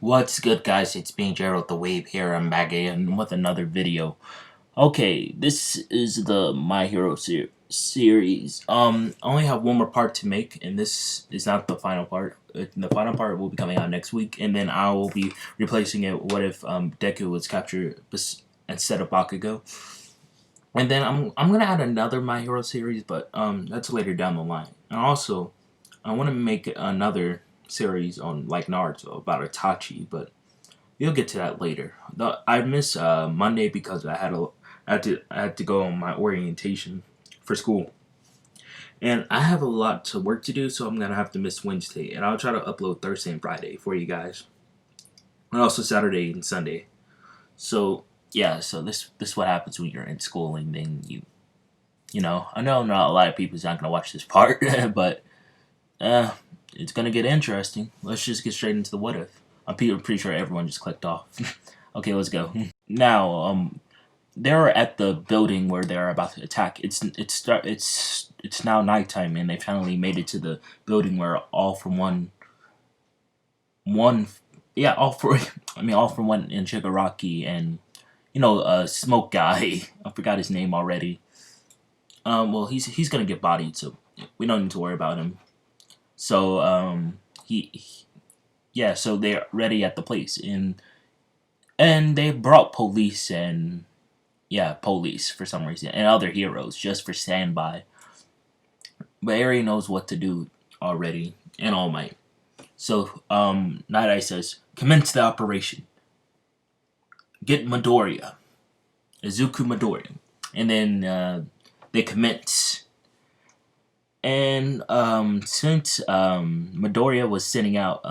What's good, guys? It's me, Gerald the Wave here. I'm back again with another video. Okay, this is the My Hero series. I only have one more part to make, and this is not the final part. The final part will be coming out next week, and then I will be replacing it. What if Deku was captured instead of Bakugo? And then I'm gonna add another My Hero series, but that's later down the line. And also, I want to make another series on like Naruto about Itachi, but we'll get to that later. I missed Monday because I had to go on my orientation for school, and I have a lot to work to do, so I'm gonna have to miss Wednesday, and I'll try to upload Thursday and Friday for you guys, and also Saturday and Sunday. So yeah, so this is what happens when you're in school, and then I know not a lot of people's not gonna watch this part, but uh, it's gonna get interesting. Let's just get straight into the what if. I'm pretty sure everyone just clicked off. Okay, let's go. Now, they're at the building where they're about to attack. It's now nighttime, and they finally made it to the building where all from one yeah all for all from one in Shigaraki and Smoke guy. I forgot his name already. Well, he's gonna get bodied, so we don't need to worry about him. So yeah, so they're ready at the place, and they brought police and police for some reason, and other heroes just for standby. But Eri knows what to do already, and All Might. So Night Eye says, commence the operation. Get Midoriya, Izuku Midoriya, and then they commence. And since Midoriya was sending out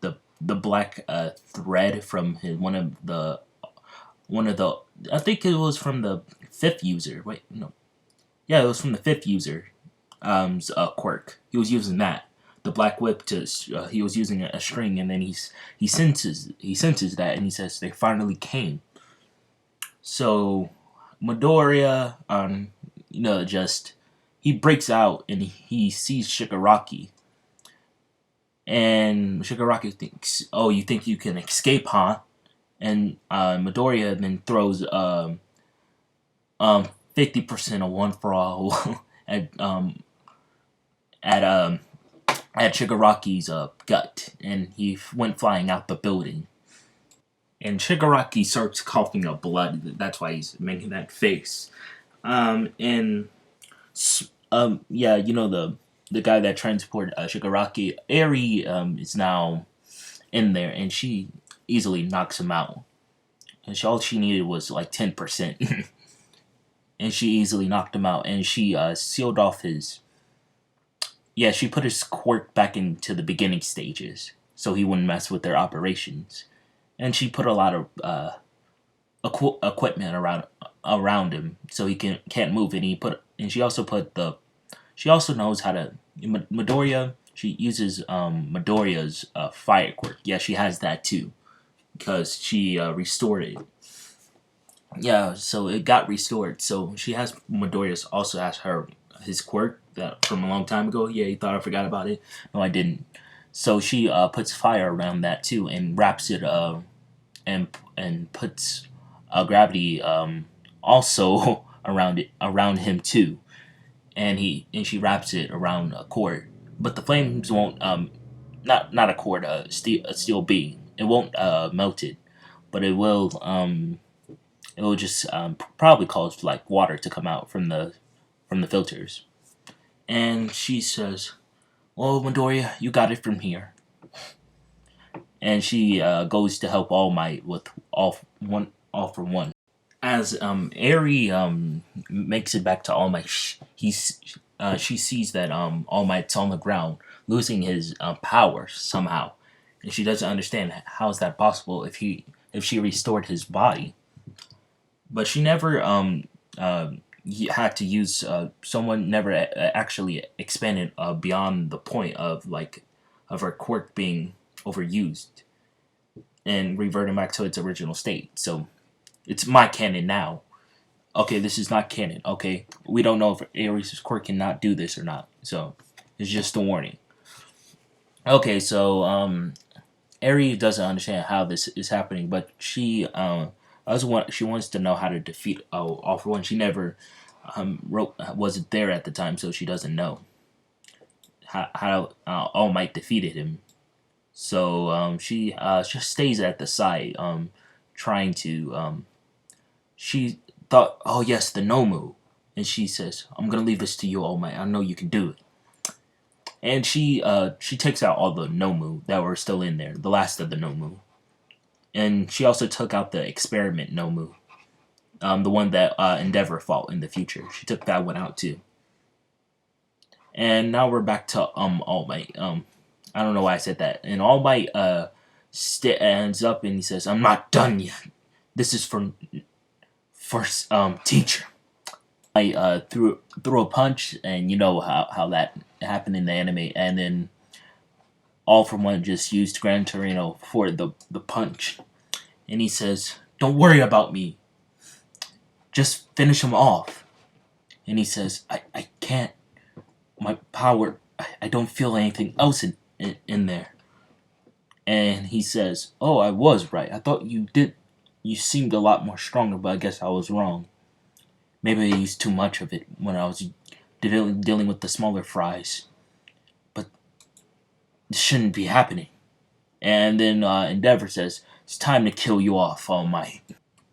the black thread from one of the I think it was from the fifth user. Wait, no, yeah, it was from the fifth user. Quirk. He was using that the black whip to. He was using a string, and then he senses that, and he says they finally came. So Midoriya, just he breaks out and he sees Shigaraki, and Shigaraki thinks, "Oh, you think you can escape, huh?" And Midoriya then throws 50% of one for all at at um at Shigaraki's gut, and he went flying out the building. And Shigaraki starts coughing up blood. That's why he's making that face. And yeah, the guy that transported Shigaraki, Eri, is now in there, and she easily knocks him out. And all she needed was like 10%, and she easily knocked him out. And she sealed off his. Yeah, she put his quirk back into the beginning stages, so he wouldn't mess with their operations. And she put a lot of equipment around him, so he can't move. And she also put the. She also knows how to Midoriya. She uses Midoriya's fire quirk. Yeah, she has that too, because she restored it. Yeah, so it got restored. So she has Midoriya's also has his quirk that from a long time ago. Yeah, you thought I forgot about it? No, I didn't. So she puts fire around that too and wraps it and puts gravity also around him too, and she wraps it around a cord. But the flames won't not a cord, a steel beam. It won't melt it, but it will just probably cause like water to come out from the filters. And she says, "Well, Midoriya, you got it from here." And she goes to help All Might with all for one. As Eri makes it back to All Might, she sees that All Might's on the ground, losing his power somehow, and she doesn't understand how is that possible if she restored his body. But she never had to use someone never actually expanded beyond the point of her quirk being overused and reverting back to its original state. So it's my canon now. Okay, this is not canon. Okay, we don't know if Ares' quirk cannot do this or not. So it's just a warning. Okay, so Eri doesn't understand how this is happening, but she wants to know how to defeat All For One. She never wasn't there at the time, so she doesn't know how All Might defeated him. So she just stays at the side, trying to. She thought, oh yes, the Nomu, and she says, "I'm gonna leave this to you, All Might. I know you can do it." And she takes out all the Nomu that were still in there, the last of the Nomu, and she also took out the experiment Nomu, the one that Endeavor fought in the future. She took that one out too. And now we're back to All Might. I don't know why I said that. And All Might stands up and he says, "I'm not done yet. This is for teacher." I threw a punch, and you know how that happened in the anime. And then All For One just used Gran Torino for the punch, and he says, "Don't worry about me. Just finish him off." And he says, I can't. My power. I don't feel anything else in there." And he says, "Oh, I was right. I thought you did. You seemed a lot more stronger, but I guess I was wrong. Maybe I used too much of it when I was dealing with the smaller fries. But this shouldn't be happening." And then Endeavor says, "It's time to kill you off, All Might."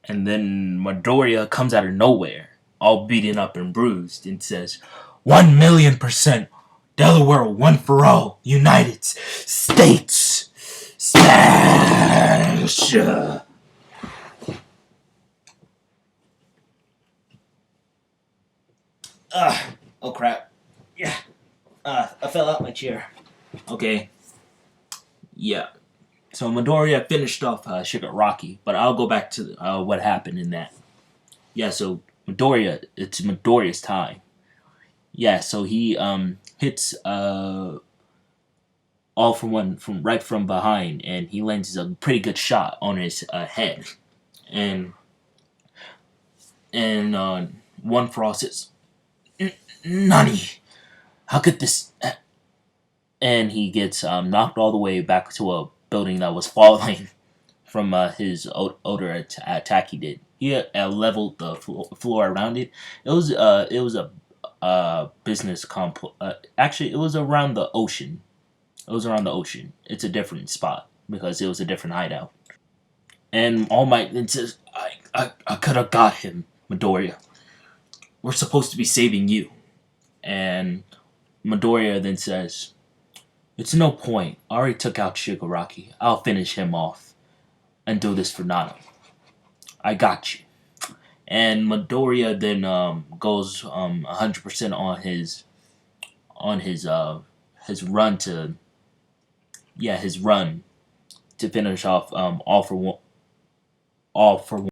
And then Midoriya comes out of nowhere, all beaten up and bruised, and says, 1,000,000%, Delaware one for all, United States. Smash! Oh crap. Yeah. I fell out my chair. Okay. Yeah. So Midoriya finished off Shigaraki, but I'll go back to what happened in that. Yeah, so Midoriya, it's Midoriya's time. Yeah, so he hits All For One from behind, and he lands a pretty good shot on his head, and One For All says, "Nani, how could this?" And he gets knocked all the way back to a building that was falling from his odor attack he did. He leveled the floor around it. It was a business complex. Actually, it was around the ocean. It was around the ocean. It's a different spot because it was a different hideout. And All Might then says, I could have got him, Midoriya. We're supposed to be saving you." And Midoriya then says, "It's no point. I already took out Shigaraki. I'll finish him off and do this for Nana. I got you." And Midoriya then goes 100% on his run to finish off All For One. All For One.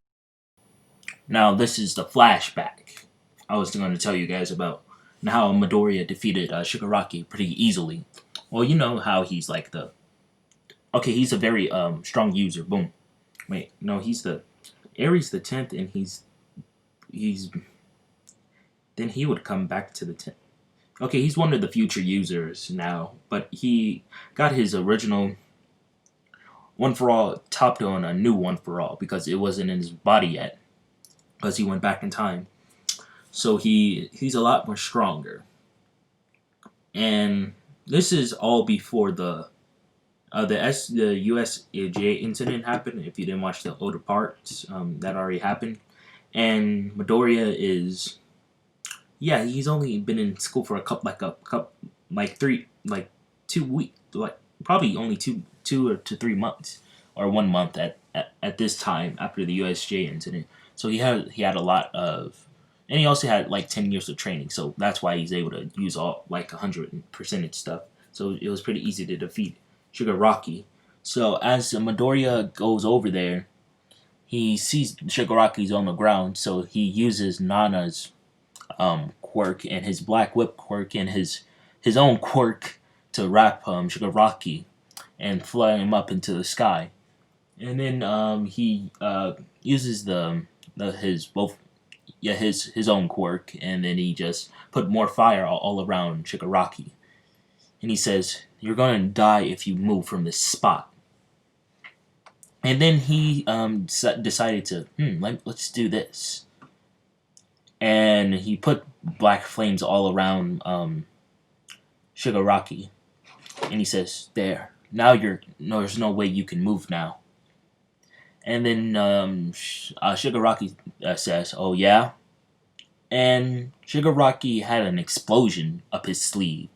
Now this is the flashback I was going to tell you guys about, and how Midoriya defeated Shigaraki pretty easily. Well, you know how he's like he's a very strong user. Boom. Wait, no, Aries the 10th, and he's then he would come back to the 10th. Okay, he's one of the future users now, but he got his original One For All topped on a new One For All because it wasn't in his body yet, because he went back in time. So he's a lot more stronger. And this is all before the USJ incident happened. If you didn't watch the older parts, that already happened. And Midoriya is, he's only been in school for 2 weeks, probably only two to 3 months, or 1 month at this time after the USJ incident. So he had a lot of, and he also had 10 years of training. So that's why he's able to use all 100% stuff. So it was pretty easy to defeat Shigaraki. So as Midoriya goes over there, he sees Shigaraki's on the ground, so he uses Nana's quirk and his Black Whip quirk and his own quirk to wrap Shigaraki and fly him up into the sky. And then he uses his own quirk, and then he just put more fire all around Shigaraki. And he says, "You're gonna die if you move from this spot." And then he decided to, let's do this. And he put black flames all around Shigaraki. And he says, there, now there's no way you can move now. And then Shigaraki says, oh yeah? And Shigaraki had an explosion up his sleeve.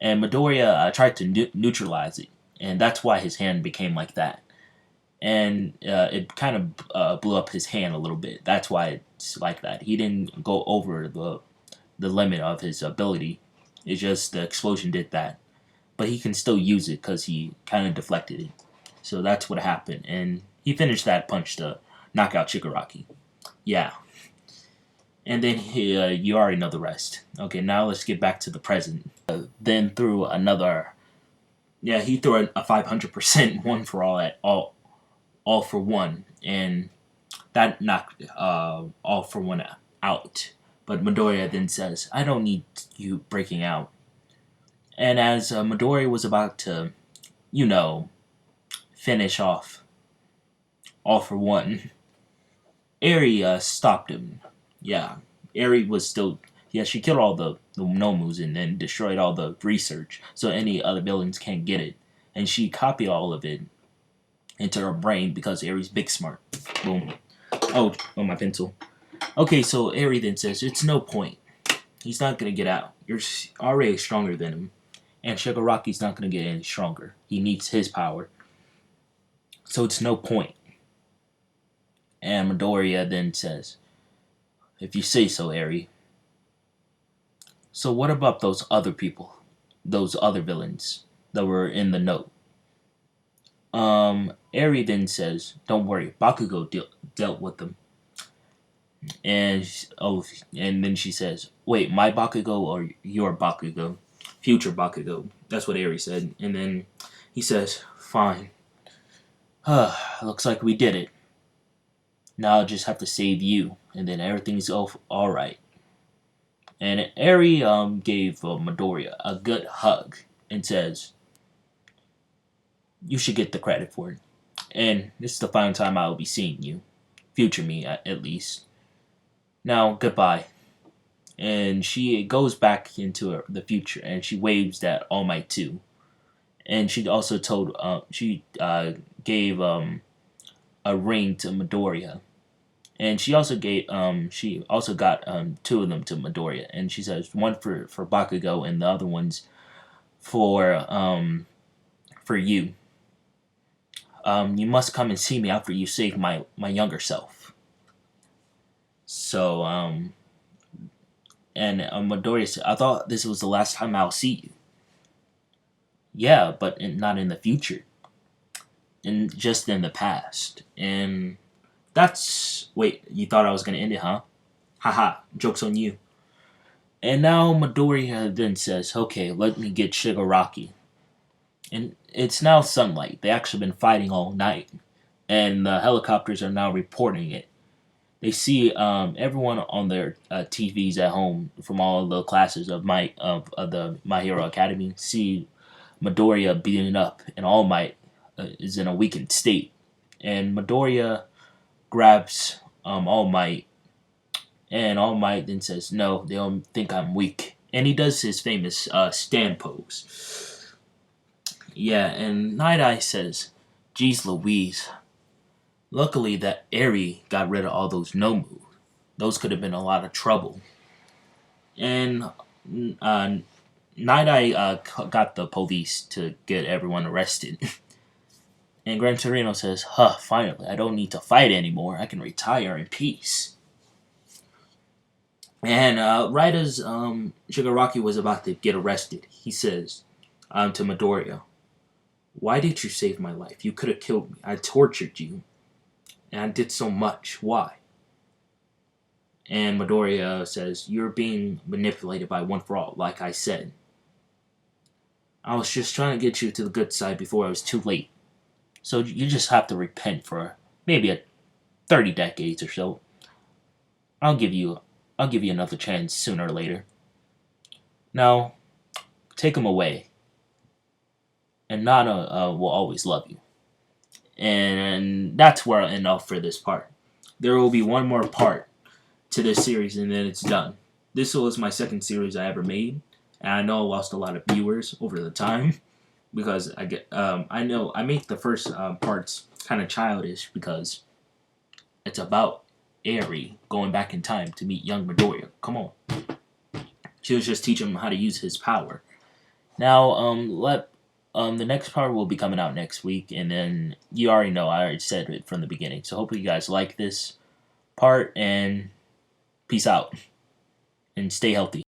And Midoriya tried to neutralize it. And that's why his hand became like that. And it kind of blew up his hand a little bit. That's why it's like that. He didn't go over the limit of his ability. It's just the explosion did that. But he can still use it because he kind of deflected it. So that's what happened. And he finished that punch to knock out Shigaraki. Yeah. And then you already know the rest. Okay, now let's get back to the present. Then threw another. Yeah, he threw a 500% one for all for one, and that knocked all for one out. But Midoriya then says, "I don't need you breaking out." And as Midoriya was about to, finish off all for one, Eri stopped him. Yeah, Eri was still. Yeah, she killed all the Nomus and then destroyed all the research, so any other villains can't get it. And she copied all of it into her brain because Eri's big smart. Boom. Oh, my pencil. Okay, so Eri then says, it's no point. He's not going to get out. You're already stronger than him. And Shigaraki's not going to get any stronger. He needs his power. So it's no point. And Midoriya then says, if you say so, Eri. So what about those other people? Those other villains that were in the note? Eri then says, don't worry, Bakugo dealt with them. And then she says, wait, my Bakugo or your Bakugo? Future Bakugo. That's what Eri said. And then he says, fine. Looks like we did it. Now I'll just have to save you, and then everything's alright. And Eri gave Midoriya a good hug and says, you should get the credit for it. And this is the final time I will be seeing you. Future me, at least. Now, goodbye. And she goes back into the future, and she waves at All Might too. And she also gave a ring to Midoriya. And she also got two of them to Midoriya. And she says one for Bakugo and the other one's for you. You must come and see me after you save my younger self. So, and Midoriya said, I thought this was the last time I'll see you. Yeah, but not in the future. Just in the past. And wait, you thought I was going to end it, huh? Haha, joke's on you. And now Midoriya then says, okay, let me get Shigaraki. And it's now sunlight. They actually been fighting all night. And the helicopters are now reporting it. They see everyone on their TVs at home from all the classes of the My Hero Academy see Midoriya beating up, and All Might is in a weakened state. And Midoriya grabs All Might, and All Might then says, no, they don't think I'm weak. And he does his famous stand pose. Yeah, and Night Eye says, geez Louise, luckily that Eri got rid of all those Nomu. Those could have been a lot of trouble. And Night Eye got the police to get everyone arrested. And Gran Torino says, finally, I don't need to fight anymore. I can retire in peace. And right as Shigaraki was about to get arrested, he says to Midoriya, why did you save my life? You could have killed me. I tortured you. And I did so much. Why? And Midoriya says, you're being manipulated by One For All, like I said. I was just trying to get you to the good side before it was too late. So you just have to repent for maybe 30 decades or so. I'll give you another chance sooner or later. Now, take him away. And Nana will always love you. And And that's where I'll end off for this part. There will be one more part to this series, and then it's done. This was my second series I ever made, and I know I lost a lot of viewers over the time because I know I make the first parts kind of childish because it's about Aerie going back in time to meet young Midoriya. Come on, she was just teaching him how to use his power. Now, the next part will be coming out next week, and then you already know I already said it from the beginning. So hopefully you guys like this part, and peace out and stay healthy.